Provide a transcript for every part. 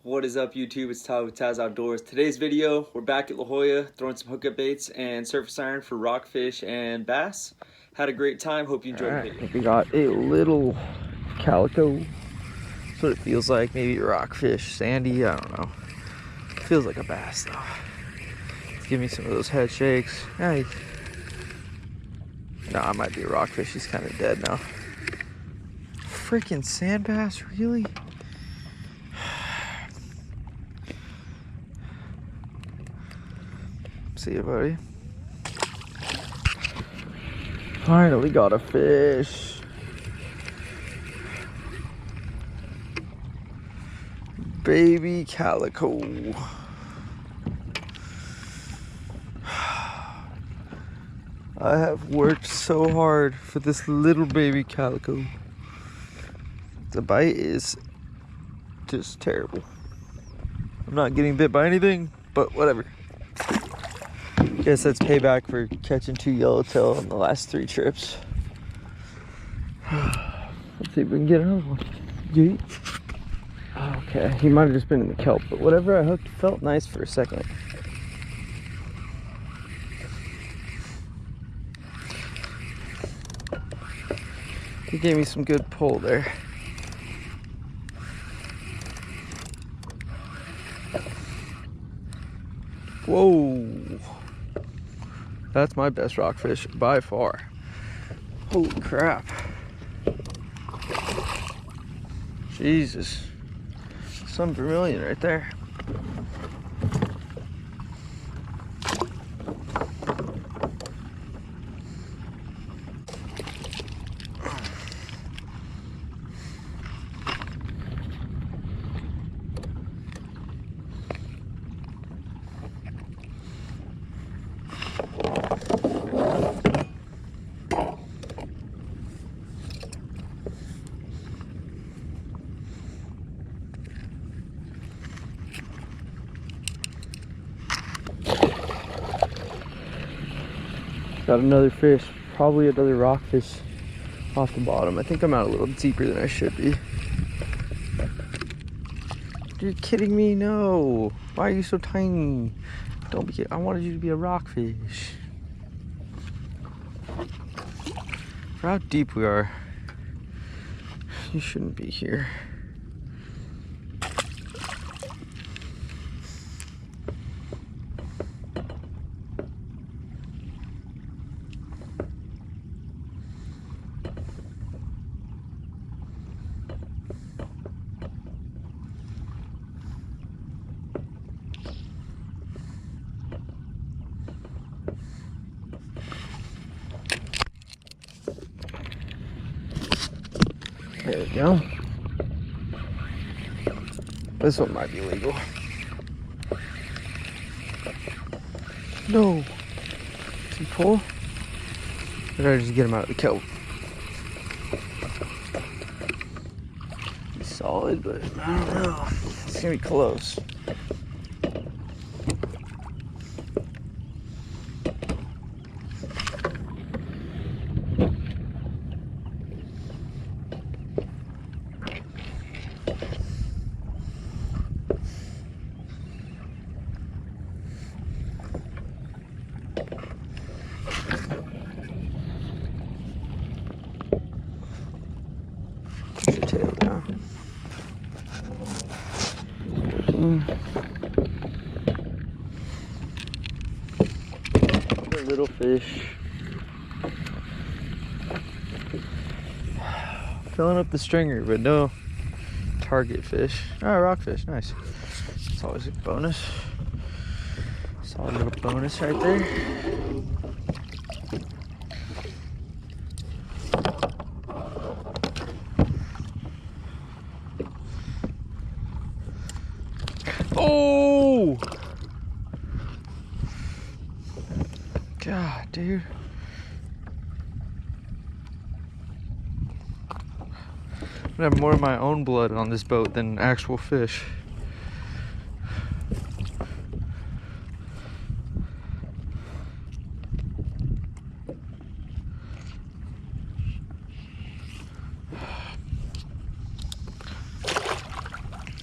What is up, YouTube? It's Tyler with Taz Outdoors. Today's video, we're back at La Jolla throwing some hookup baits and surface iron for rockfish and bass. Had a great time. Hope you enjoyed the video. We got a little calico. That's what it feels like. Maybe rockfish, sandy, I don't know. Feels like a bass though. Let's give me some of those head shakes. Hey. No, it might be a rockfish. He's kind of dead now. Freaking sand bass, really? See you, buddy. Finally got a fish. Baby calico. I have worked so hard for this little baby calico. The bite is just terrible. I'm not getting bit by anything, but whatever. Guess that's payback for catching 2 yellowtail on the last 3 trips. Let's see if we can get another one. Yeet. Okay, he might have just been in the kelp, but whatever I hooked felt nice for a second. He gave me some good pull there. Whoa. That's my best rockfish by far. Holy crap. Jesus. Some vermilion right there. Got another fish, probably another rockfish off the bottom. I think I'm out a little deeper than I should be. You're kidding me? No. Why are you so tiny? Don't be kidding. I wanted you to be a rockfish. For how deep we are, you shouldn't be here. There we go. This one might be legal. No. Did he pull? Or did I just get him out of the kelp? He's solid, but I don't know. It's gonna be close. Tail now. A little fish. Filling up the stringer, but no target fish. Oh, rockfish, nice. It's always a bonus. Solid little bonus right there. Oh! God, dude. I'm gonna have more of my own blood on this boat than actual fish.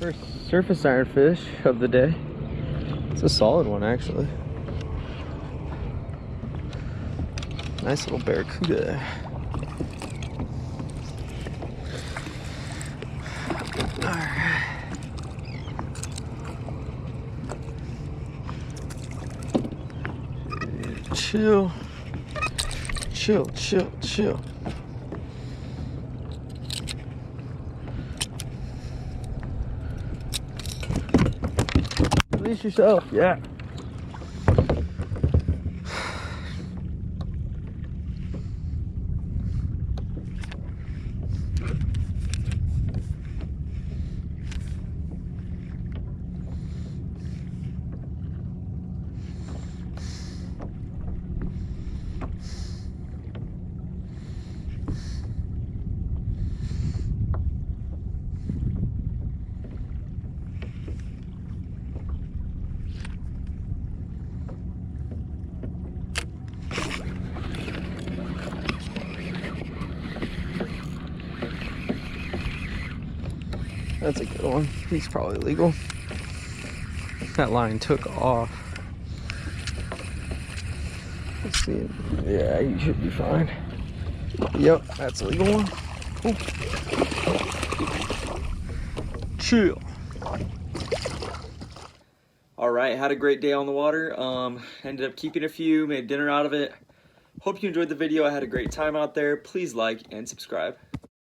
First surface iron fish of the day. It's a solid one, actually. Nice little barracuda. Alright. Chill. Chill, chill, chill. Release yourself, yeah. That's a good one. He's probably legal. That line took off. Let's see. Yeah, you should be fine. Yep, that's a legal one. Cool. Chill. All right, had a great day on the water. Ended up keeping a few, made dinner out of it. Hope you enjoyed the video. I had a great time out there. Please like and subscribe.